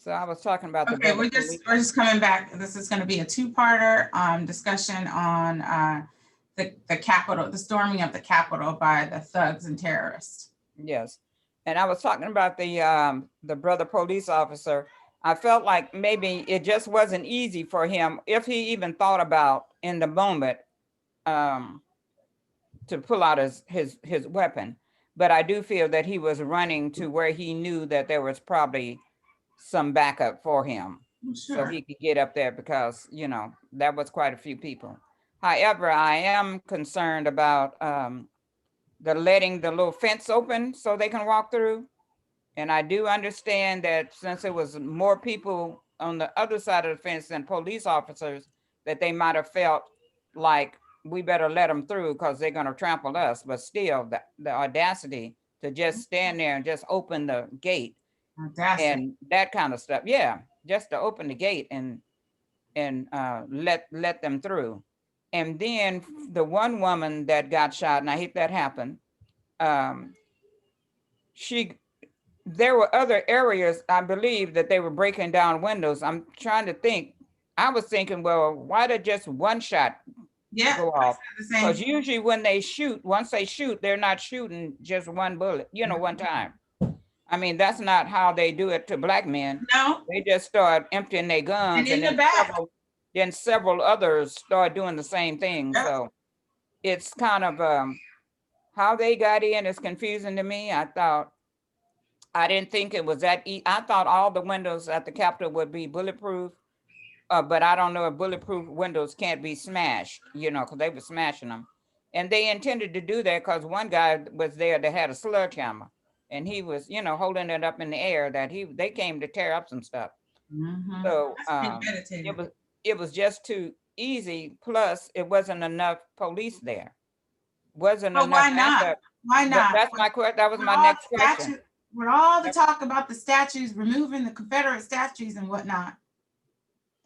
So I was talking about the Okay, brother we're police. just coming back. This is going to be a two-parter discussion on the Capitol, the storming of the Capitol by the thugs and terrorists. Yes. And I was talking about the brother police officer. I felt like maybe it just wasn't easy for him, if he even thought about in the moment, um, to pull out his weapon. But I do feel that he was running to where he knew that there was probably some backup for him, so Sure. he could get up there, because that was quite a few people. However, I am concerned about the letting the little fence open so they can walk through. And I do understand that since it was more people on the other side of the fence than police officers, that they might have felt like we better let them through because they're going to trample us. But still, the audacity to just stand there and just open the gate Fantastic. and that kind of stuff. Yeah, just to open the gate and let them through. And then the one woman that got shot, and I hate that happened. Um, she There were other areas, I believe, that they were breaking down windows. I'm trying to think. I was thinking, well, why did just one shot Yeah, go I off? said the same Because thing. usually when they shoot, once they shoot, they're not shooting just one bullet, one time. I mean, that's not how they do it to black men. No, They just start emptying their and guns, and in the back. then several others start doing the same thing. Yep. So it's kind of how they got in is confusing to me. I didn't think it was that I thought all the windows at the Capitol would be bulletproof, but I don't know if bulletproof windows can't be smashed, because they were smashing them. And they intended to do that because one guy was there that had a sledgehammer, and he was, holding it up in the air that they came to tear up some stuff. So That's premeditated. it was just too easy. Plus, it wasn't enough police there. Wasn't But enough why not? backup. Why not? That's my question. That was With my all next the question. statues, with all the talk about the statues, removing the Confederate statues and whatnot,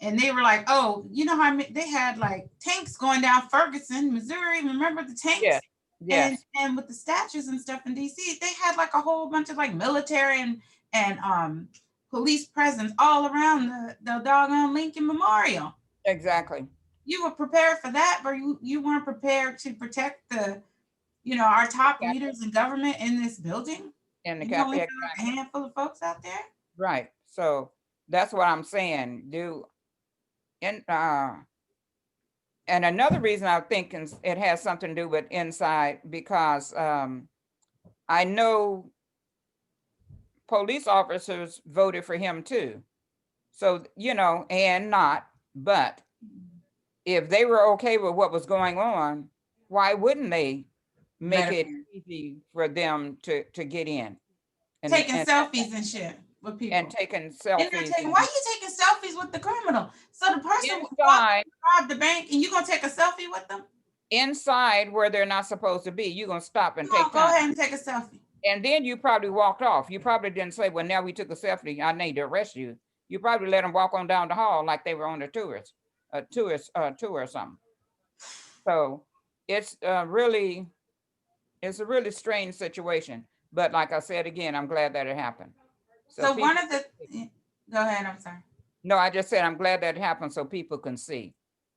and they were like, "Oh, you know how they had like tanks going down Ferguson, Missouri. Remember the Yes, tanks?" And yes, with the statues and stuff in D.C., they had like a whole bunch of like military and police presence all around the doggone Lincoln Memorial. exactly. You were prepared for that, but you weren't prepared to protect our top Capital leaders in government in this building. in the And you only capital, had like a exactly. handful of folks out there. Right. So that's what I'm saying. And and another reason I think it has something to do with inside, because I know police officers voted for him too. So, and not, but if they were okay with what was going on, why wouldn't they make Let it it easy for them to get in and taking and selfies and shit with and people. taking And they're selfies taking, why and you taking selfies with the criminal? So the person who walked inside robbed the bank and you gonna take a selfie with them? inside where they're not supposed to be. You're gonna stop and No, take go time. ahead and take a selfie. And then you probably walked off. You probably didn't say, well, now we took a selfie, I need to arrest you. You probably let them walk on down the hall like they were on a tour or something. So it's it's a really strange situation. But like I said again, I'm glad that it happened. So So one people, of the go ahead, I'm sorry. no, I just said I'm glad that it happened so people can see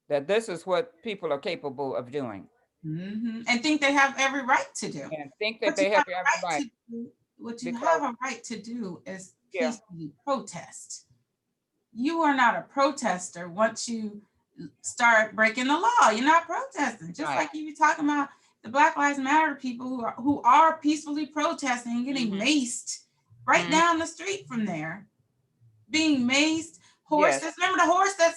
that this is what people are capable of doing And think they have every right to do. and think that What you they have have every a right right, to do, what you because have a right to do is yeah, peacefully protest. You are not a protester once you start breaking the law. You're not protesting. Just right. like you were talking about the Black Lives Matter people who are peacefully protesting and getting Hmm. maced right Hmm. down the street from there, being maced. Yes. Horses. Remember the horse that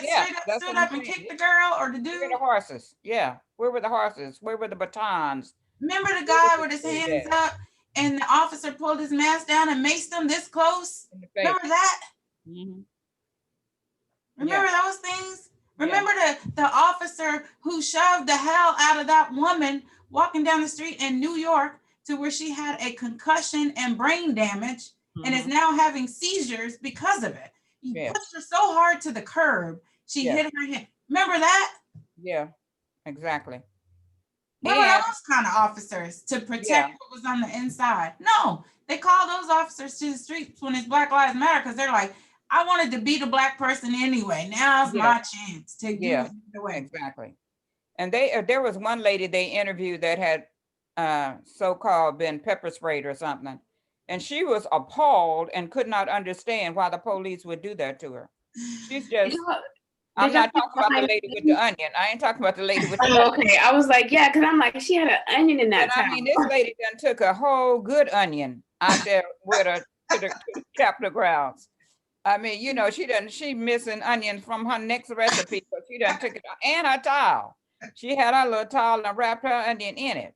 Yeah, straight up that's stood what I'm up and saying. kicked the girl or the Where were dude? the horses? Yeah. Where were the horses? Where were the batons? Remember the Where was guy the with his food hands at? up and the officer pulled his mask down and maced him this close? In the Remember face. that? Hmm. Yeah. Remember those things? Yeah. Remember the officer who shoved the hell out of that woman walking down the street in New York to where she had a concussion and brain damage and is Hmm. now having seizures because of it. He Yeah. pushed her so hard to the curb, she Yes. hit her head. Remember that? Yeah. Exactly. Remember And those kind of officers to yeah. protect what was on the inside? No, they call those officers to the streets when it's Black Lives Matter because they're like, I wanted to beat a black person anyway. Now's Yes, my chance to do yes, it the way. exactly. And there was one lady they interviewed that had so-called been pepper sprayed or something. And she was appalled and could not understand why the police would do that to her. She's Did just, y'all, I'm did y'all not see talking about the behind lady the with the scenes? onion. I ain't talking about the lady with the Oh, onion. okay. I was like, yeah, because I'm like, she had an onion in But that I towel. mean, this lady done took a whole good onion out there with her to the Capitol grounds. I mean, you know, she missing onions from her next recipe, but she done took it and her towel. She had her little towel and wrapped her onion in it.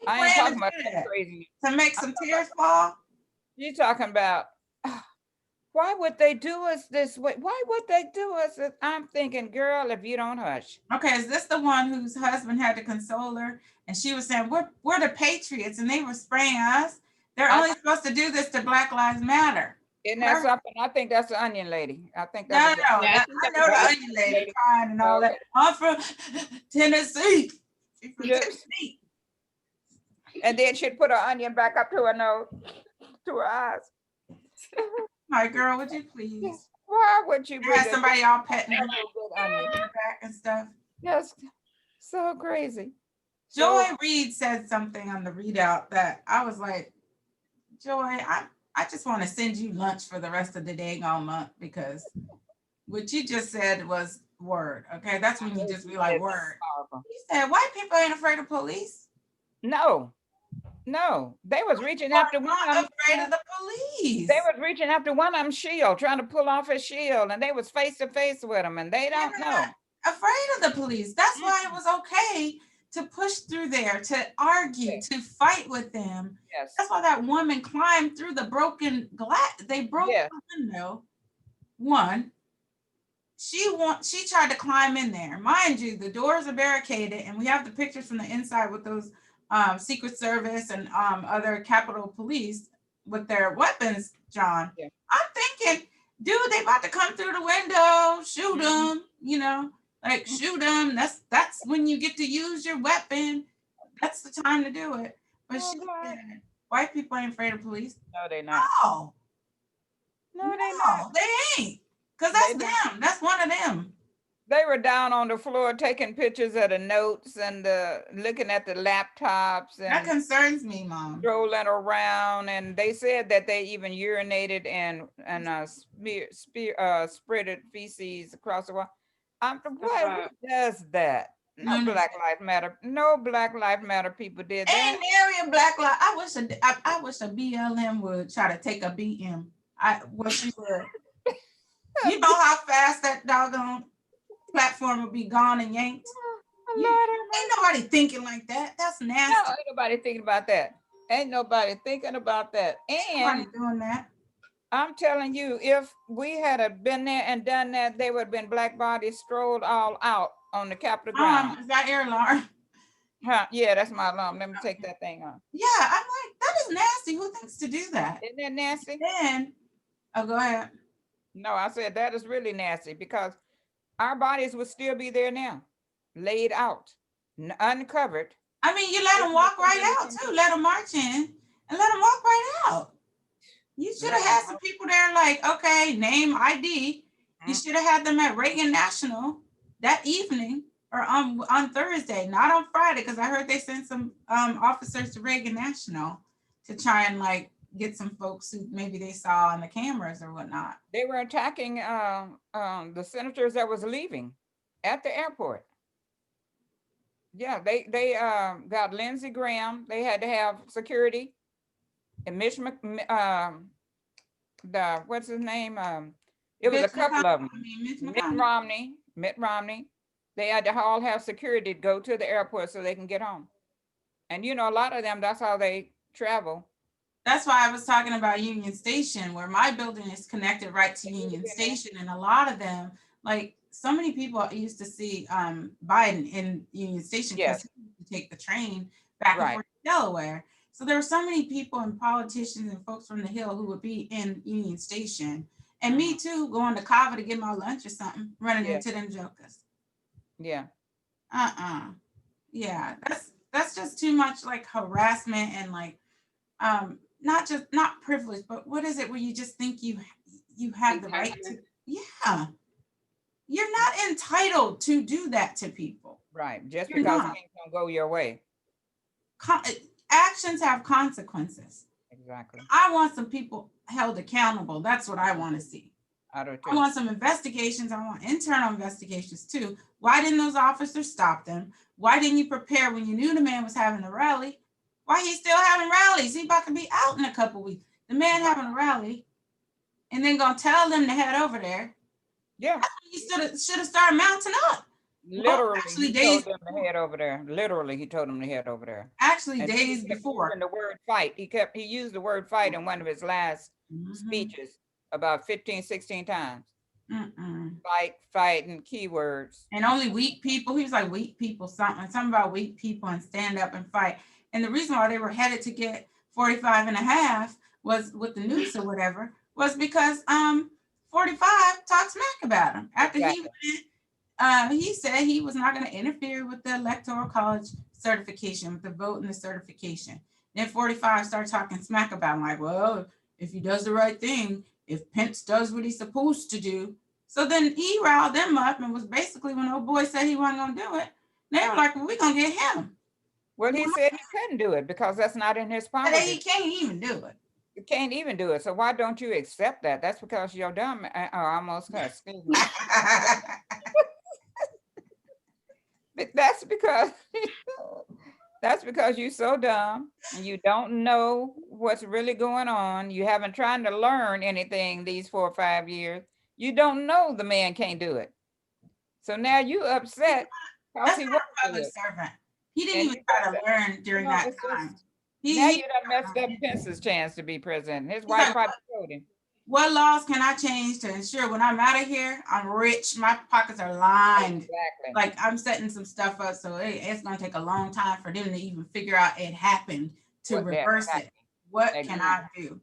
You I ain't plan to talking do about that that crazy. to make some tears fall? You talking about why would they do us this way? Why would they do us this? I'm thinking, girl, if you don't hush. Okay, is this the one whose husband had to console her, and she was saying, "We're the patriots," and they were spraying us. They're I only supposed to do this to Black Lives Matter. isn't that Her, something? I think that's the onion lady. I think that no, was the no, Yeah, I that, think I that know was the the onion lady lady. crying and all that. Okay. I'm from Tennessee. She's from Yes. Tennessee. And then she'd put her onion back up to her nose, to her eyes. My girl, would you please? Why would you Had bring a somebody all petting her good onion? back and stuff. Just so crazy. Joy So Reid said something on the readout that I was like, Joy, I just want to send you lunch for the rest of the day all month because what you just said was word. Okay, that's when you just be like word. powerful. He said white people ain't afraid of police. No, no. They was reaching People after are one of not them. afraid of the They police. was reaching after one of them shield, trying to pull off his shield, and they was face to face with him, and they don't They're not know. afraid of the police. That's why it Mm-mm. was okay to push through there, to argue, Yes, to fight with them. yes, That's why that woman climbed through the broken glass. They broke yes. the window. One, she tried to climb in there. Mind you, the doors are barricaded, and we have the pictures from the inside with those Secret Service and other Capitol Police with their weapons, John. Yeah. I'm thinking, dude, they about to come through the window, shoot Mhm. them, like shoot them. That's when you get to use your weapon. That's the time to do it. But Oh she God. said, white people ain't afraid of police. No, they not. No, No, they not. no, they ain't. Cause They that's don't. them. That's one of them. They were down on the floor taking pictures of the notes and looking at the laptops That and concerns me, Mom. strolling around. And they said that they even urinated and spreaded feces across the wall. What? uh, Who does that? No, No no. Black Lives Matter. No Black Lives Matter people did that. Ain't nary a black light. I wish a BLM would try to take a BM. I wish she would. You know how fast that doggone platform would be gone and yanked? You Lord have ain't mercy. nobody thinking like that. That's No, nasty. ain't nobody thinking about that. Ain't nobody thinking about that. Ain't And nobody doing that. I'm telling you, if we had a been there and done that, they would have been black bodies strolled all out on the Capitol ground. Is that air alarm? Huh? Yeah, that's my alarm. Let me take that thing off. Yeah, I'm like, that is nasty. Who thinks to do that? Isn't that nasty? Then, oh, go ahead. No, I said that is really nasty because our bodies would still be there now, laid out, uncovered. I mean, you let them walk right out too. Let them march in and let them walk right out. You should have had some people there like, okay, name ID. You should have had them at Reagan National that evening or on Thursday, not on Friday, because I heard they sent some officers to Reagan National to try and like get some folks who maybe they saw on the cameras or whatnot. They were attacking the senators that was leaving at the airport. Yeah, they got Lindsey Graham. They had to have security, and the what's his name? It was a Mitch couple McConnell, of them. I mean, Mitch Mitt McConnell. Romney, Mitt Romney. They had to all have security to go to the airport so they can get home. And you know, a lot of them, that's how they travel. That's why I was talking about Union Station, where my building is connected right to Union Station. And a lot of them, like so many people used to see Biden in Union Station because Yes, he used to take the train back and right. forth to Delaware. So there were so many people and politicians and folks from the Hill who would be in Union Station. And me too, going to Cava to get my lunch or something, running Yeah, into them jokers. yeah. Yeah, that's just too much like harassment and like not privilege, but what is it where you just think you have the right to, yeah. You're not entitled to do that to people. Right. Just You're because not. things don't go your way. Con- Actions have consequences. Exactly. I want some people held accountable. That's what I want to see. I do I too. want some investigations. I want internal investigations too. Why didn't those officers stop them? Why didn't you prepare when you knew the man was having a rally? Why he's still having rallies? He about to be out in a couple weeks. The man having a rally, and then gonna tell them to head over there. Yeah. He should have started mounting up. Well, Literally, actually, he days told them to head over there. Literally, he told them to head over there. actually And he days kept before. using the word fight. He used the word fight in one of his last speeches about 15, 16 times. Fight, fight, and keywords. And only weak people. He was like weak people, something about weak people and stand up and fight. And the reason why they were headed to get 45 and a half was with the news or whatever, was because 45 talked smack about him after Exactly. he said he was not going to interfere with the electoral college certification, with the vote and the certification. Then 45 started talking smack about him, like, well, if he does the right thing, if Pence does what he's supposed to do. So then he riled them up and was basically, when old boy said he wasn't going to do it, they were like, well, we're going to get him. Well, he said he couldn't do it because that's not in his power. He can't even do it. You can't even do it. So why don't you accept that? That's because you're dumb. Almost excuse me. That's because you're so dumb and you don't know what's really going on. You haven't tried to learn anything these 4 or 5 years. You don't know the man can't do it. So now you upset because he was a public servant. He didn't even try to learn during that time. Now you done messed up Pence's chance to be president. His wife probably told him. What laws can I change to ensure when I'm out of here, I'm rich, my pockets are lined. Exactly. Like I'm setting some stuff up, so it's gonna take a long time for them to even figure out it happened to reverse it. What can I do?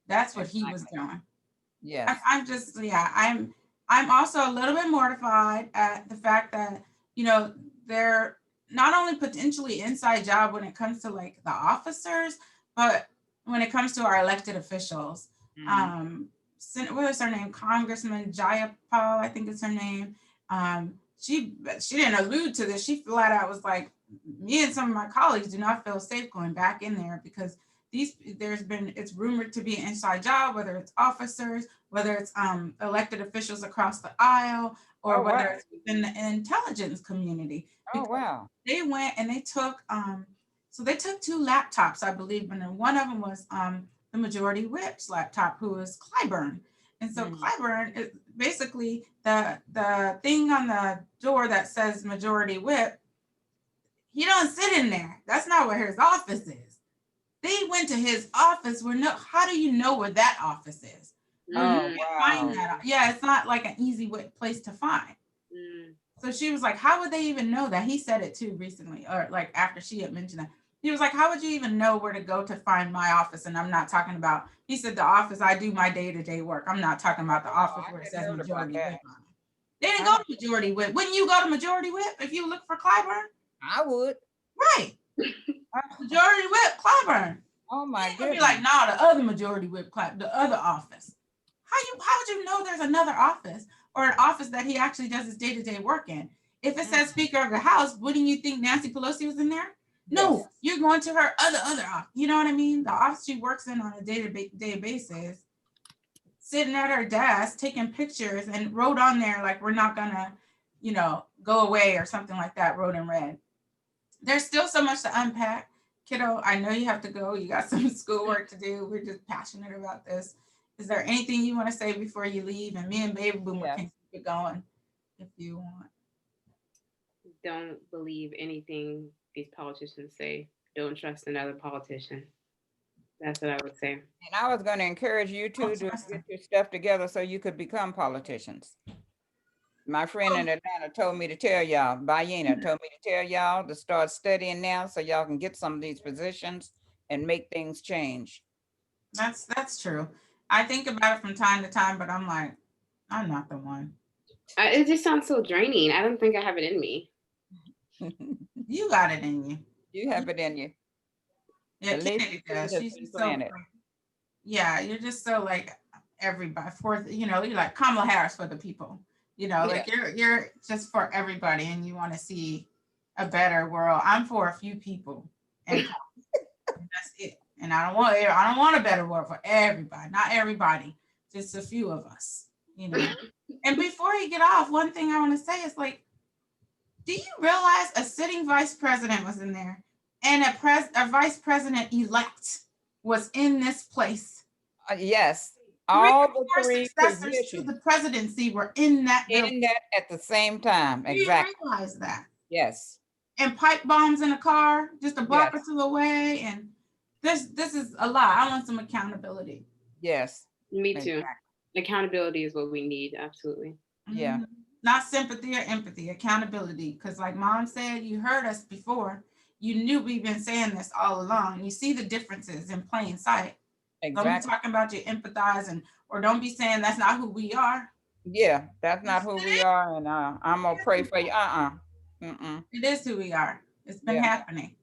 That's what he was doing. Yes. I'm just, I'm also a little bit mortified at the fact that, they're not only potentially inside job when it comes to like the officers, but when it comes to our elected officials. What is her name? Congressman Jayapal, I think is her name. She didn't allude to this. She flat out was like, me and some of my colleagues do not feel safe going back in there because it's rumored to be an inside job, whether it's officers, whether it's elected officials across the aisle, or whether it's within the intelligence community. Oh, wow. They went and they took they took 2 laptops, I believe, and then one of them was the majority whip's laptop, who is Clyburn. And so Clyburn is basically the thing on the door that says majority whip. He don't sit in there. That's not where his office is. They went to his office how do you know where that office is? Oh, find that. Yeah, it's not like an easy place to find. So she was like, how would they even know that? He said it too recently, or like after she had mentioned that. He was like, how would you even know where to go to find my office? And I'm not talking about, he said, the office I do my day-to-day work. I'm not talking about the office where it says majority whip on it. They didn't go to majority whip. Wouldn't you go to majority whip if you look for Clyburn? I would. Right. Majority whip Clyburn. Oh my goodness. Be like, no, the other majority whip the other office. How would you know there's another office or an office that he actually does his day-to-day work in? If it says Speaker of the House, wouldn't you think Nancy Pelosi was in there? No, you're going to her other office. You know what I mean? The office she works in on a day-to-day basis, sitting at her desk, taking pictures, and wrote on there like, we're not gonna, go away or something like that, wrote in red. There's still so much to unpack. Kiddo, I know you have to go. You got some schoolwork to do. We're just passionate about this. Is there anything you want to say before you leave? And me and Baby Boomer can keep it going if you want. Don't believe anything these politicians say. Don't trust another politician. That's what I would say. And I was going to encourage you two to get your stuff together so you could become politicians. My friend in Atlanta told me to tell y'all, Bayena told me to tell y'all to start studying now so y'all can get some of these positions and make things change. That's true. I think about it from time to time, but I'm like, I'm not the one. It just sounds so draining. I don't think I have it in me. You got it in you. You have it in you. Yeah, Kennedy does. She's so, yeah, you're just so like, everybody for, you're like Kamala Harris for the people, Yeah. like you're just for everybody and you want to see a better world. I'm for a few people and that's it. And I don't want a better world for everybody, not everybody, just a few of us. And before you get off, one thing I want to say is like, do you realize a sitting vice president was in there and a vice president elect was in this place? Yes. Three All or the four three successors to positions the presidency were in that building. in that at the same time. Do you Exactly. realize that? Yes. And pipe bombs in a car just a block Yes. or two away. And this is a lot. I want some accountability. Yes. Me too. Exactly. Accountability is what we need. Absolutely. Yeah. Mhm. Not sympathy or empathy, accountability. Because, like mom said, you heard us before. You knew we've been saying this all along. You see the differences in plain sight. Don't be Exactly. talking about you empathize or don't be saying that's not who we are. Yeah. That's not Yes, who it we is. are, and I'm gonna pray for you. Mm-mm. It is who we are. It's been Yeah. happening.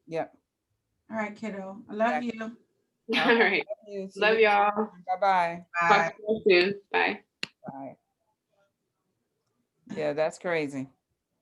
Yep. All right, kiddo. I love Exactly. you. All All right. right. Love you. See Love you. y'all. Bye-bye. Bye. Talk to you soon. Bye. Bye. Yeah, that's crazy.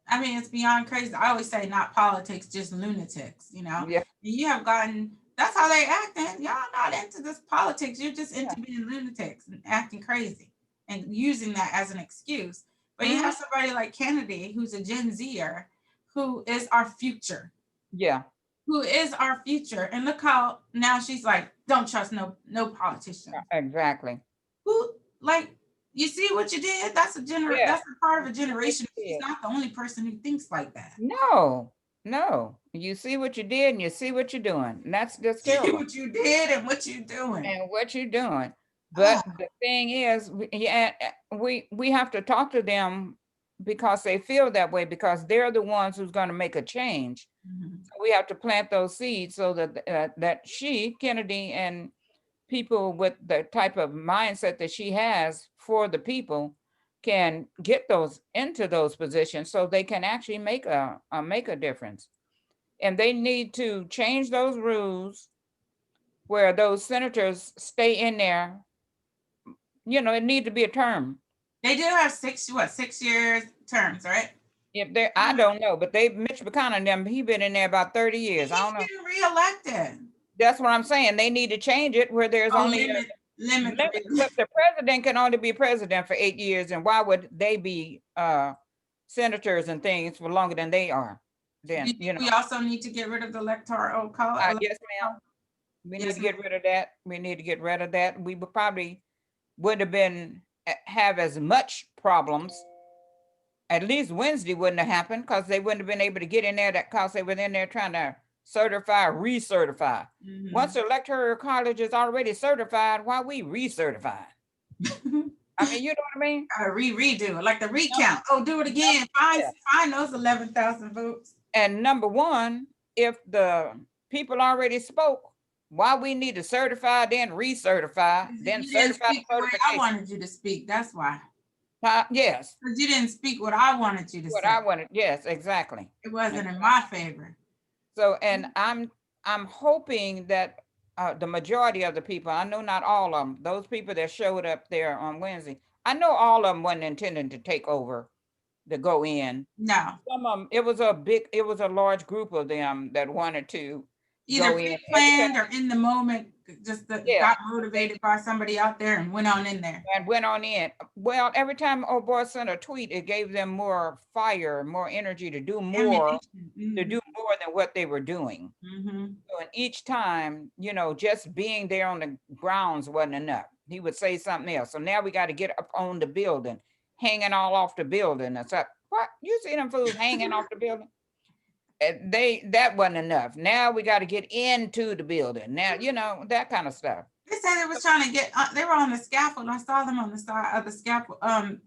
I mean, it's beyond crazy. I always say not politics, just lunatics. Yeah. You have gotten, that's how they acting. Y'all not into this politics. You're just Yeah. into being lunatics and acting crazy and using that as an excuse. But you Mhm. have somebody like Kennedy, who's a Gen Zer, who is our future, Yeah. who is our future. And look how now she's like, don't trust no politician. Exactly. Who like you see what you did? Yeah. That's a part of a See what generation. you She's did. not the only person who thinks like that. No. No. You see what you did, and you see what you're doing. And that's just See terrible. what you did and what you're doing. And what you're doing. Ah, But the thing is, yeah, we have to talk to them because they feel that way because they're the ones who's going to make a change. mhm. So we have to plant those seeds so that that she, Kennedy, and people with the type of mindset that she has for the people can get those into those positions so they can actually make a difference. And they need to change those rules where those senators stay in there. It need to be a term. They do have 6 years terms, right? If they, I don't know, but they Mitch McConnell and them, he been in there about 30 years. I He's don't know. getting reelected. That's what I'm saying. They need to change it where there's Oh, only a limit the limit. But the president can only be president for 8 years, and why would they be senators and things for longer than they are? Do you Then think we also need to get rid of the electoral college? yes, ma'am. We need Yes, to ma'am. get rid of that. We need to get rid of that. We would probably would have been have as much problems. At least Wednesday wouldn't have happened because they wouldn't have been able to get in there that because they were in there trying to certify, recertify. Mhm. Once the electoral college is already certified, why we recertify? I mean, you know what I mean? Gotta redo it, like the Num- recount. Oh, do it again. yeah. Find those 11,000 votes. And number one, if the people already spoke, why we need to certify, then recertify, then You didn't certify speak the way I certification? wanted you to speak. That's why. Yes, Because you didn't speak what I wanted you to what say. I wanted. Yes, exactly. It wasn't in my favor. So, and I'm hoping that the majority of the people, I know not all of them, those people that showed up there on Wednesday, I know all of them wasn't intending to take over, to go in. No. Some of them, it was a large group of them that wanted to Either go in every pre-planned time. or in the moment, just Yeah, got motivated by somebody out there and went on in there. and went on in. Well, every time old boy sent a tweet, it gave them more fire, more energy to do more, Ammunition. than what they were doing. Mhm. So, and each time, just being there on the grounds wasn't enough. He would say something else. So now we got to get up on the building, hanging all off the building. It's like, what? You see them fools hanging off the building? That wasn't enough. Now we got to get into the building. Now, that kind of stuff. They said they was trying to get. They were on the scaffold. I saw them on the side of the scaffold.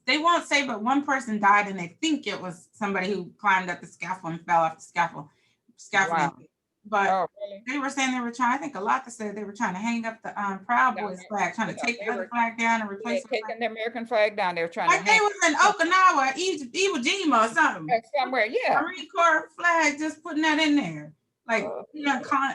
They won't say, but one person died, and they think it was somebody who climbed up the scaffold and fell off the scaffolding. Wow. But Oh, really? they were saying they were trying. I think a lot to say they were trying to hang up the Proud No, Boys flag, trying to take they the other were flag down and replace it. taking the American flag down. They were trying to Like they hang was in Okinawa, Iwo Jima or something. somewhere. Yeah. Marine Corps flag, just putting that in there. Like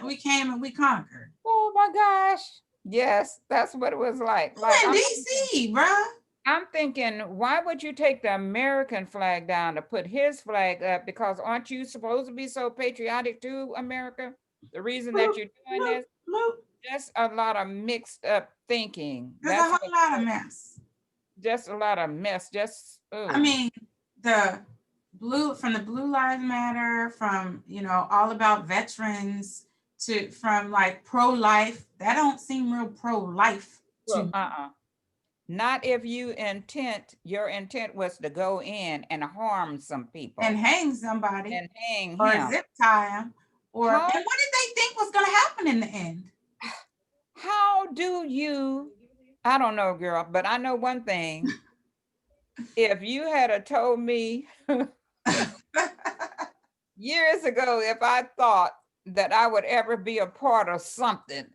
we came and we conquered. Oh my gosh. Yes, that's what it was like. You in DC, bruh. I'm thinking, why would you take the American flag down to put his flag up? Because aren't you supposed to be so patriotic to America? The reason that Bloop, you're doing bloop, this, bloop. just a lot of mixed up thinking. There's a That's whole what, lot of mess. just a lot of mess. Just, I oh, mean, the the Blue Lives Matter, from all about veterans, to from like pro-life. That don't seem real pro-life to well, me. not if your intent was to go in and harm some And people hang somebody and hang or him. zip tie them, and How what did they think was going to happen in the end? how do you, I don't know, girl, but I know one thing. If you had a told me years ago, if I thought that I would ever be a part of something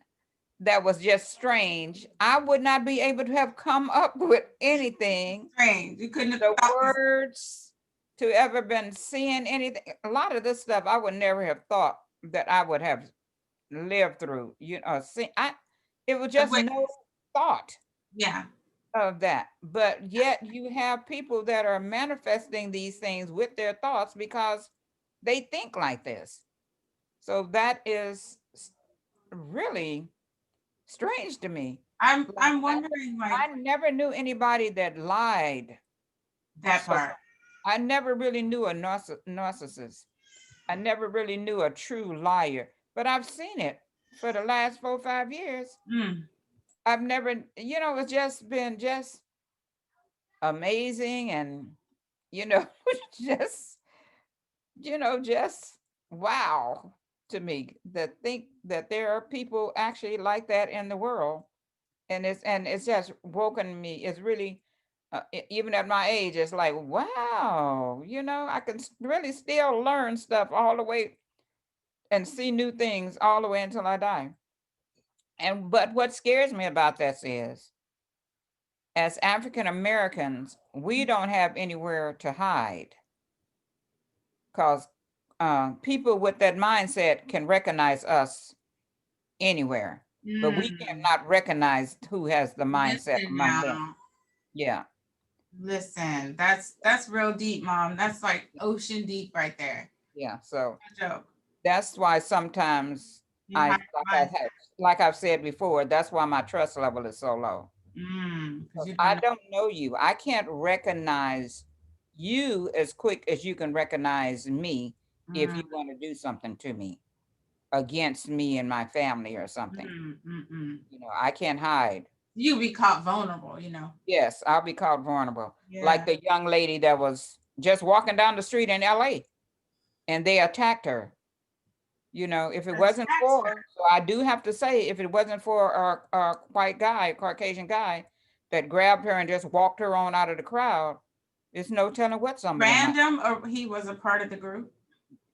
that was just strange, I would not be able to have come up with anything, Strange. You couldn't have the thought this. words, to ever been seeing anything. A lot of this stuff I would never have thought that I would have lived through. It was The just no witness. thought Yeah. of that. But yet you have people that are manifesting these things with their thoughts because they think like this. So that is really strange to me. Like I'm wondering, like, I never knew anybody that lied that so part. much. I never really knew a narcissist. I never really knew a true liar, but I've seen it for the last 4 or 5 years. Mm. I've never, it's just been just amazing and, you know, just, just wow to me that think that there are people actually like that in the world. And it's just woken me. It's really, even at my age, it's like, wow, I can really still learn stuff all the way and see new things all the way until I die. And but what scares me about this is, as African Americans, we don't have anywhere to hide because people with that mindset can recognize us anywhere, but we Mm. cannot recognize who has the mindset Listen among them. now. Yeah, Listen, that's real deep, Mom. That's like ocean deep right there. yeah. So No joke. that's why sometimes You have mindset. like I've said before, that's why my trust level is so low. Because 'Cause you don't I know. don't know you. I can't recognize you as quick as you can recognize me if you Mm, want to do something to me, against me and my family or something. mm. I can't hide. You be caught vulnerable. Yes, I'll be caught vulnerable. Like Yeah. the young lady that was just walking down the street in LA and they attacked her. If it wasn't Attacked her. for, so I do have to say, if it wasn't for a white guy, Caucasian guy that grabbed her and just walked her on out of the crowd, there's no telling what some of them might. Random, or he was a part of the group,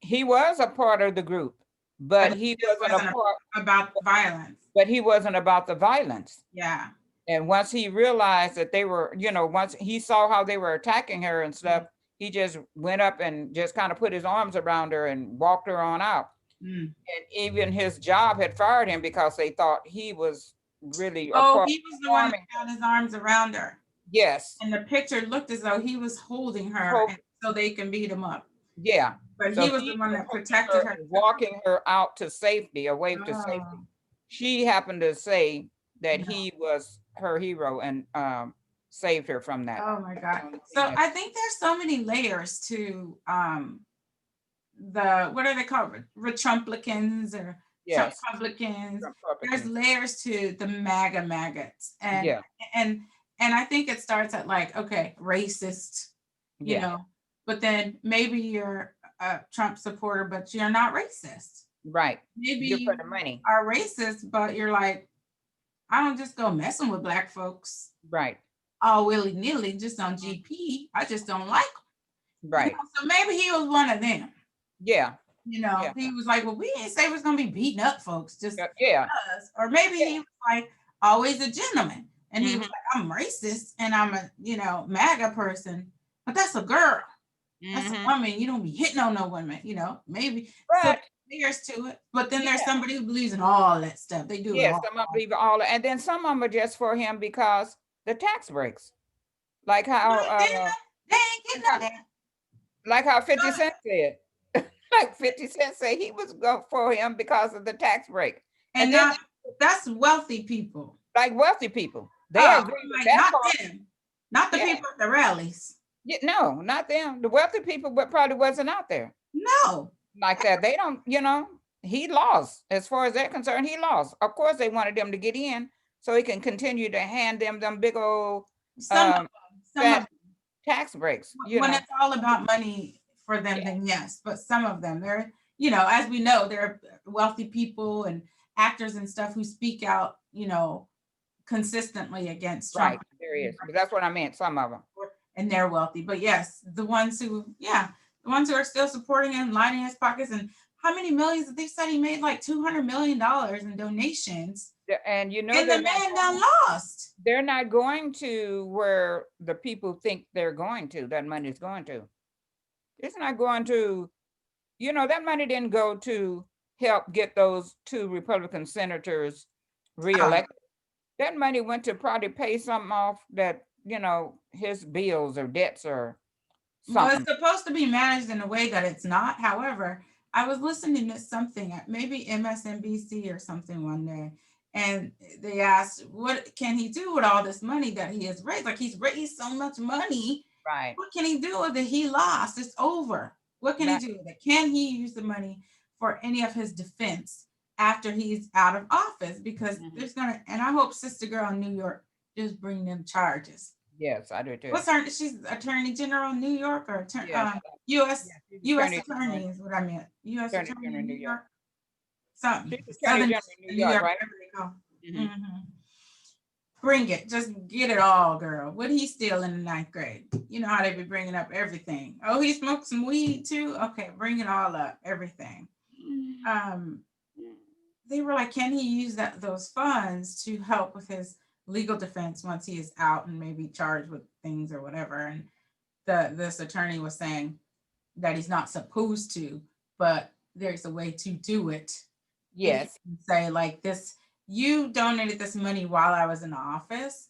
He was a part of the group, but but he he just wasn't a wasn't part, about violence. but he wasn't about the violence. Yeah. And once he realized that they were, once he saw how they were attacking her and stuff, he just went up and just kind of put his arms around her and walked her on out. Mm. And even his job had fired him because they thought he was really a Oh, part he of was the one that harming her. had his arms around her. Yes. And the picture looked as though he was holding her Hope, so they can beat him up. yeah. But So he was the he one was that holding protected her her. and walking her out to safety, away to Oh, safety. She happened to say that no. he was her hero and saved her from that. Oh my The God. only thing So that, I think there's so many layers to the, what are they called? Retrumplicans or yes, Trumpublicans. There's Republicans. layers to the MAGA maggots. And Yeah, and and I think it starts at like, okay, racist, you yeah, know, but then maybe you're a Trump supporter, but you're not racist. right. Maybe You're for you the money. are racist, but you're like, I don't just go messing with black folks Right, all willy nilly just on GP. I just don't like them. right. So maybe he was one of them. Yeah, yeah, He was like, well, we didn't say we was gonna be beating up folks, just yeah, us. Or maybe yeah. he was like always a gentleman. And he was Hmm. like, I'm racist and I'm a, MAGA person, but that's a girl. That's a Hmm. woman. You don't be hitting on no women, maybe. So But layers to it. But then there's Yeah, somebody who believes in all that stuff. They do it yeah. all. Some of them leave all, and then some of them are just for him because the tax breaks, like how Not them. They ain't getting none of that. like how 50 None of Cent said. Like 50 Cent said he was go for him because of the tax break. And And then not that's wealthy people. like wealthy people, they Oh, agree I'm with like, that not part. them. Not the Yeah. people at the rallies. Yeah, no, not them. The wealthy people but probably wasn't out there No. like that. They don't, he lost. As far as they're concerned, he lost. Of course they wanted them to get in so he can continue to hand them big old Some of um them, some of fat tax breaks, when it's all about money for them, Yeah. then yes. But some of them, they're, as we know, there are wealthy people and actors and stuff who speak out, consistently against Trump. Right, there is. But that's what I meant, some of them. And they're wealthy. But yes, the ones who, the ones who are still supporting him, lining his pockets. And how many millions that they said he made? Like $200 million in donations. And And the man done lost. they're not going to where the people think they're going to, that money is going to. It's not going to, that money didn't go to help get those two Republican senators reelected. That money went to probably pay something off that, his bills or debts or Well, something. it's supposed to be managed in a way that it's not. However, I was listening to something at maybe MSNBC or something one day, and they asked, what can he do with all this money that he has raised? Like, he's raised so much money. Right. What can he do with it? He lost. It's over. What can Right. he do with it? Can he use the money for any of his defense after he's out of office? Because there's gonna, and I hope Sister Girl in New York just bring them charges. Yes, I do too. What's her? She's Attorney General in New York, or U.S. U.S. Attorney is what I meant. U.S. Attorney in New York. Something. She's Attorney Southern General in New York, right? whatever they call. Bring it. Just get it all, girl. What he steal in the ninth grade? You know how they be bringing up everything. Oh, he smoked some weed too. Okay, bring it all up. Everything. They were like, can he use those funds to help with his legal defense once he is out and maybe charged with things or whatever? And this attorney was saying that he's not supposed to, but there's a way to do it. Yes. Say like this, you donated this money while I was in office,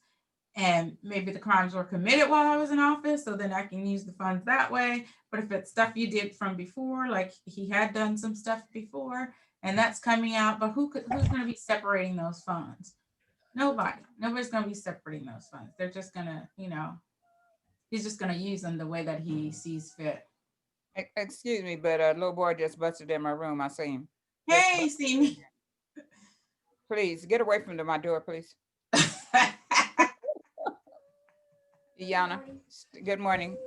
and maybe the crimes were committed while I was in office, so then I can use the funds that way. But if it's stuff you did from before, like he had done some stuff before, and that's coming out, but who's going to be separating those funds? Nobody's going to be separating those funds. They're just going to, he's just going to use them the way that he sees fit. Excuse me, but a little boy just busted in my room. I see him. Hey, see me. Please get away from my door, please. Iana, good morning.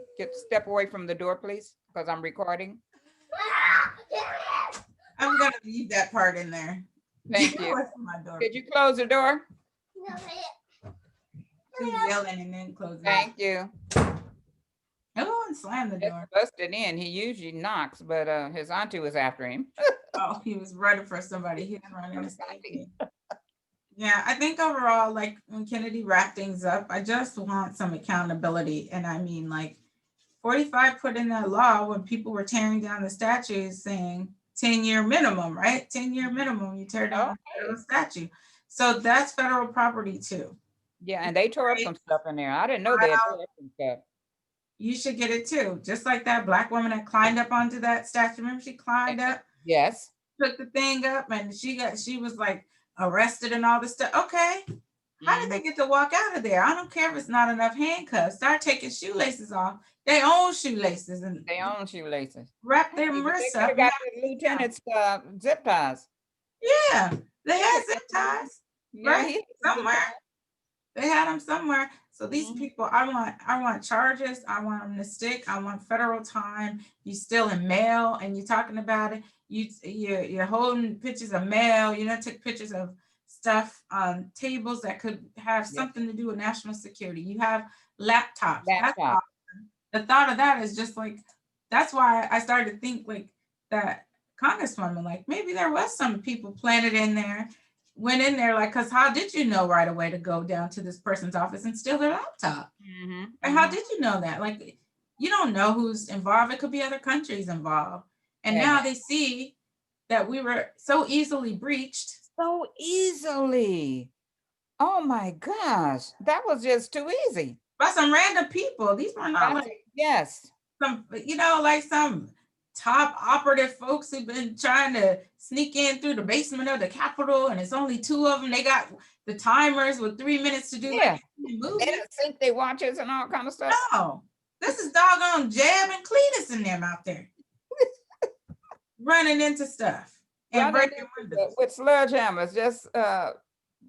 Step away from the door, please, because I'm recording. I'm gonna leave that part in there. Thank you. Did you close the door? She's yelling and then closing. Thank you. Oh, and slam the door. Busted in. He usually knocks, but his auntie was after him. Oh, he was running for somebody. He was running to safety. Yeah, I think overall, like when Kennedy wrapped things up, I just want some accountability. And I mean, like 45 put in that law when people were tearing down the statues saying 10-year minimum, right? 10-year minimum, you tear down a statue. So that's federal property too. Yeah, and they tore up some stuff in there. I didn't know they had tore up some stuff. You should get it too. Just like that Black woman that climbed up onto that statue. Remember she climbed up? Yes. Took the thing up and she was like arrested and all this stuff. Okay. How did they get to walk out of there? I don't care if it's not enough handcuffs. Start taking shoelaces off. They own shoelaces and wrap their wrists up. They got the lieutenant's zip ties. Yeah, they had zip ties, right? Somewhere. They had them somewhere. So these people, I want charges. I want them to stick. I want federal time. You still in mail and you're talking about it. You're holding pictures of mail. Took pictures of stuff on tables that could have something to do with national security. You have laptops. The thought of that is just like, that's why I started to think like that Congresswoman, like maybe there was some people planted in there, went in there, like, because how did you know right away to go down to this person's office and steal their laptop? And how did you know that? Like, you don't know who's involved. It could be other countries involved. And now they see that we were so easily breached So easily. Oh my gosh, that was just too easy. by some random people. These were not like Yes. some, like some top operative folks who've been trying to sneak in through the basement of the Capitol, and it's only two of them. They got the timers with 3 minutes to do like Yeah. a They movie. don't think they watches and all kind of stuff. No, this is doggone Jab and Cletus and them out there running into stuff and Running breaking windows, with sledgehammers, just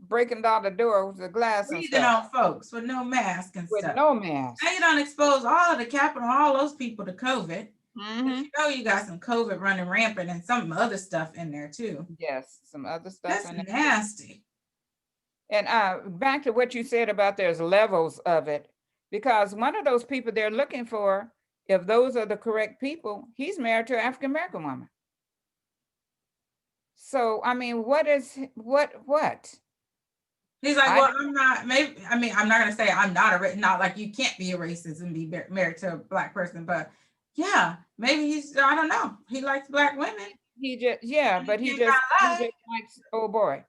breaking down the door with the glass and breathing stuff on folks with no mask and with stuff. no mask. Now you don't expose all of the Capitol, all those people to COVID. Mm-hmm. You got some COVID running rampant and some other stuff in there too. Yes, some other stuff That's in there. nasty. And back to what you said about there's levels of it, because one of those people they're looking for, if those are the correct people, he's married to an African American woman. So I mean, what is what? He's like, I well, I'm not. Maybe I'm not gonna say I'm not not like you can't be a racist and be married to a black person, but yeah, maybe he's. I don't know. He likes black women. he just yeah, but he just likes oh boy.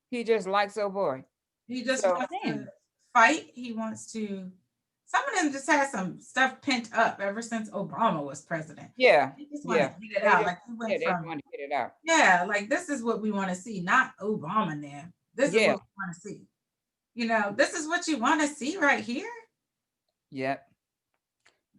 He just likes oh boy. He just So wants to fight. He wants to. Some of them just had some stuff pent up ever since Obama was president. yeah, He just want to get it out. Like he went from want to get it out. yeah, like this is what we want to see, not Obama now. This is what we want to see. This is what you want to see right here. Yep.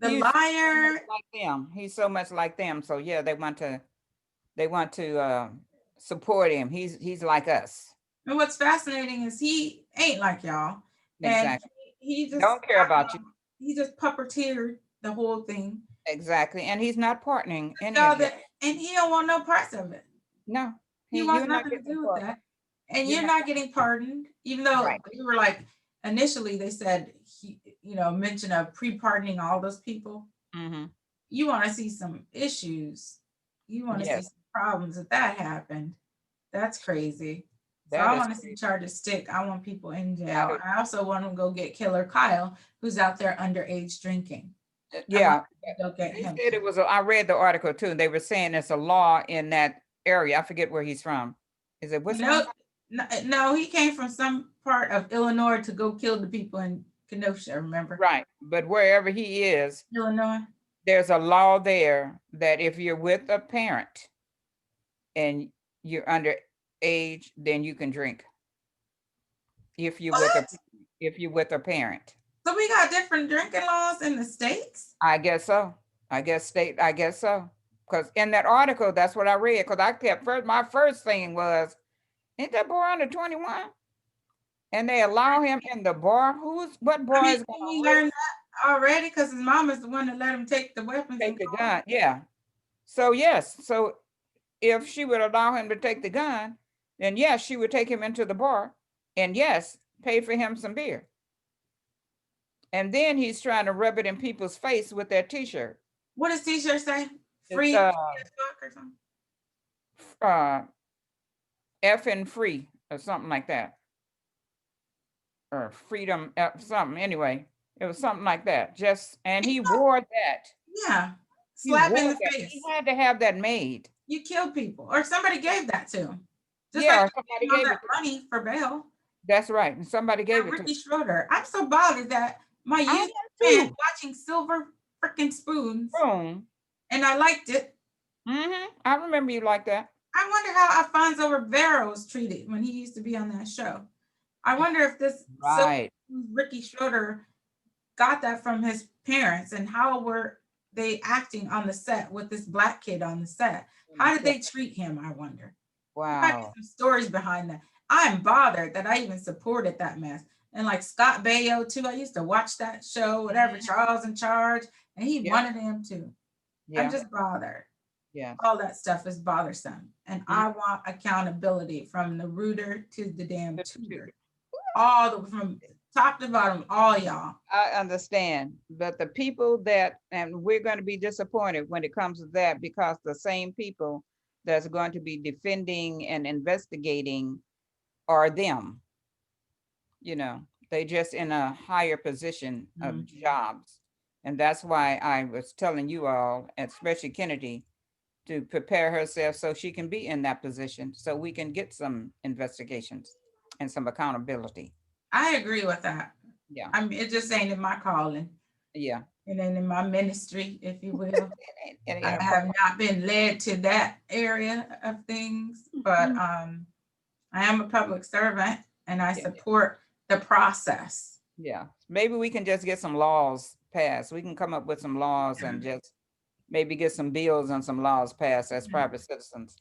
The liar. So like them. He's so much like them. So yeah, they want to support him. He's like us. And what's fascinating is he ain't like y'all. And Exactly. he just Don't care about you. He just puppeteered the whole thing. Exactly. And he's not partnering any So of it. and he don't want no parts of it. No. He wants nothing to do with that. And you're not getting pardoned, even though we were like, initially they said, mention of pre-pardoning all those people. Mm-hmm. You want to see some issues. You want to see some problems that happened. That's crazy. So I want to see charges stick. I want people in jail. I also want to go get Killer Kyle, who's out there underage drinking. Yeah. Go get him. It was. I read the article too. They were saying it's a law in that area. I forget where he's from. Is it Wisconsin? No, he came from some part of Illinois to go kill the people in Kenosha. Remember? Right. But wherever he is, Illinois, there's a law there that if you're with a parent and you're under age, then you can drink. If you're with a parent. So we got different drinking laws in the states? I guess so. I guess so. Because in that article, that's what I read. Because I kept my first thing was, ain't that boy under 21? And they allow him in the bar. What boy is going to learn that already? Because his mom is the one that let him take the weapons. Take the gun, yeah. So yes, so if she would allow him to take the gun, then yes, she would take him into the bar and yes, pay for him some beer. And then he's trying to rub it in people's face with that t-shirt. What does t-shirt say? Free or something? Effing free or something like that. Or freedom, something. Anyway, it was something like that. And he wore that. Yeah. Slap in the face. He had to have that made. You killed people, or somebody gave that to him. Just like somebody gave that money for bail. That's right, and somebody gave it to Ricky Schroeder. I'm so bothered that my youth been watching Silver freaking Spoons, and I liked it. Mm-hmm. I remember you like that. I wonder how Alfonso Ribeiro was treated when he used to be on that show. I wonder if this Ricky Schroeder got that from his parents, and how were they acting on the set with this black kid on the set? How did they treat him? I wonder. Wow. Some stories behind that. I'm bothered that I even supported that mess. And like Scott Baio too. I used to watch that show, whatever, Charles in Charge, and he wanted him too. I'm just bothered. Yeah. All that stuff is bothersome. And I want accountability from the rooter to the damn tutor. From top to bottom, all y'all. I understand, but the people and we're going to be disappointed when it comes to that, because the same people that's going to be defending and investigating are them. They just in a higher position of jobs. And that's why I was telling you all, especially Kennedy, to prepare herself so she can be in that position, so we can get some investigations and some accountability. I agree with that. Yeah, I mean, it just ain't in my calling. yeah. It ain't in my ministry, if you will. And I have not been led to that area of things, but I am a public servant and I yeah, support the process. yeah. Maybe we can just get some laws passed. We can come up with some laws and just maybe get some bills and some laws passed as private citizens.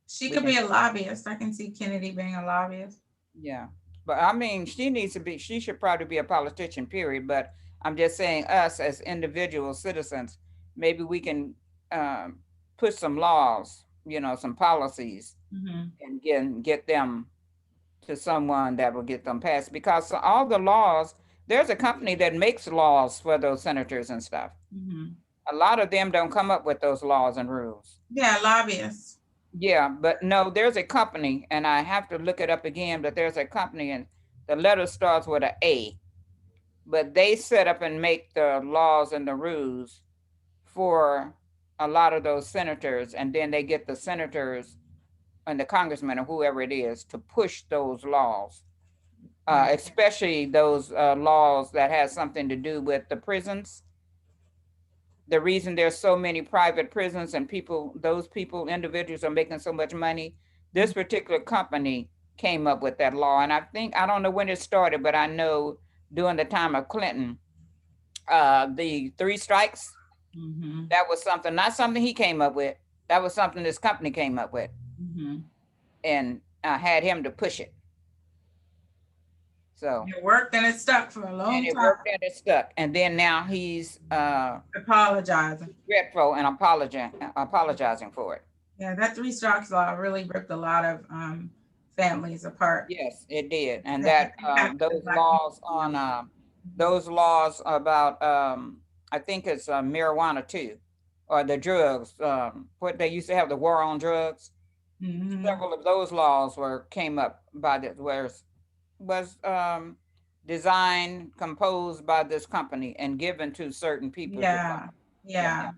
She We could can, be a lobbyist. I can see Kennedy being a lobbyist. yeah. But I mean, she needs to be, she should probably be a politician, period. But I'm just saying, us as individual citizens, maybe we can um, put some laws, some policies, Mm-hmm. and get them to someone that will get them passed. Because all the laws, there's a company that makes laws for those senators and stuff. Mm-hmm. A lot of them don't come up with those laws and rules. Yeah, lobbyists. Yeah, but no, there's a company, and I have to look it up again, but there's a company, and the letter starts with an A, but they set up and make the laws and the rules for a lot of those senators, and then they get the senators and the congressmen or whoever it is to push those laws, especially those laws that has something to do with the prisons. The reason there's so many private prisons and those individuals are making so much money, this particular company came up with that law. And I don't know when it started, but I know during the time of Clinton, the three strikes, Mm-hmm. that was something, not something he came up with. That was something this company came up with, Mm-hmm. and had him to push it. So, It worked and it stuck for a and long it time. worked and it stuck. And then now he's Apologizing. regretful and apologizing for it. Yeah, that three strikes law really ripped a lot of families apart. Yes, it did. And That that impacted the Black community. those laws about I think it's marijuana too, or the drugs. What they used to have, the war on drugs. Mm-hmm. Several of those laws came up by this, was designed, composed by this company and given to certain people to Yeah, fund. Yeah, yeah. yeah, yeah.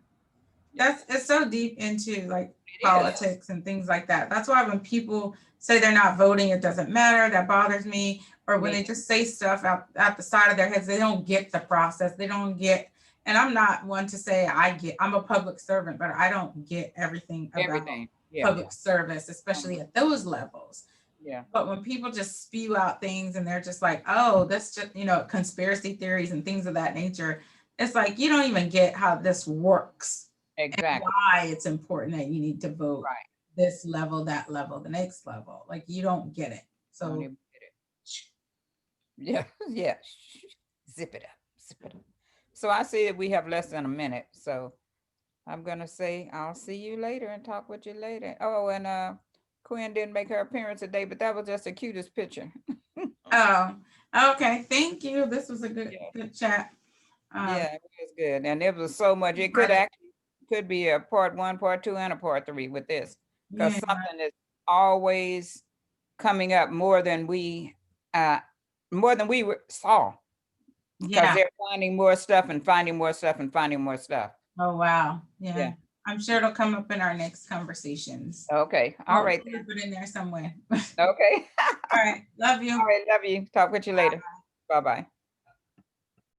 That's it's so deep into like It is. politics and things like that. That's why when people say they're not voting, it doesn't matter. That bothers me. Or when Me, they just say stuff out at the side of their heads, they don't get the process. They don't get. And I'm not one to say I get. I'm a public servant, but I don't get everything about everything. Yeah. public service, especially at those levels. Yeah. But when people just spew out things and they're just like, oh, that's just, conspiracy theories and things of that nature, it's like you don't even get how this works and Exactly. why it's important that you need to vote Right. this level, that level, the next level. Like you don't get it. Don't So even get it. Yeah. Yeah. Zip it up. Zip it up. So I see that we have less than a minute. So I'm gonna say I'll see you later and talk with you later. Oh, and Quinn didn't make her appearance today, but that was just the cutest picture. oh, okay. Thank you. This was a good Yeah. good chat. Yeah, it was good. And it was so much. It could be a part one, part two, and a part three with this. Because Yeah, something is always coming up uh saw. Because yeah. they're finding more stuff and finding more stuff and finding more stuff. Oh wow. Yeah. Yeah. I'm sure it'll come up in our next conversations. Okay. All right. We'll put it in there somewhere. Okay. All right. Love you. All right. Love you. Talk with you later. Bye bye.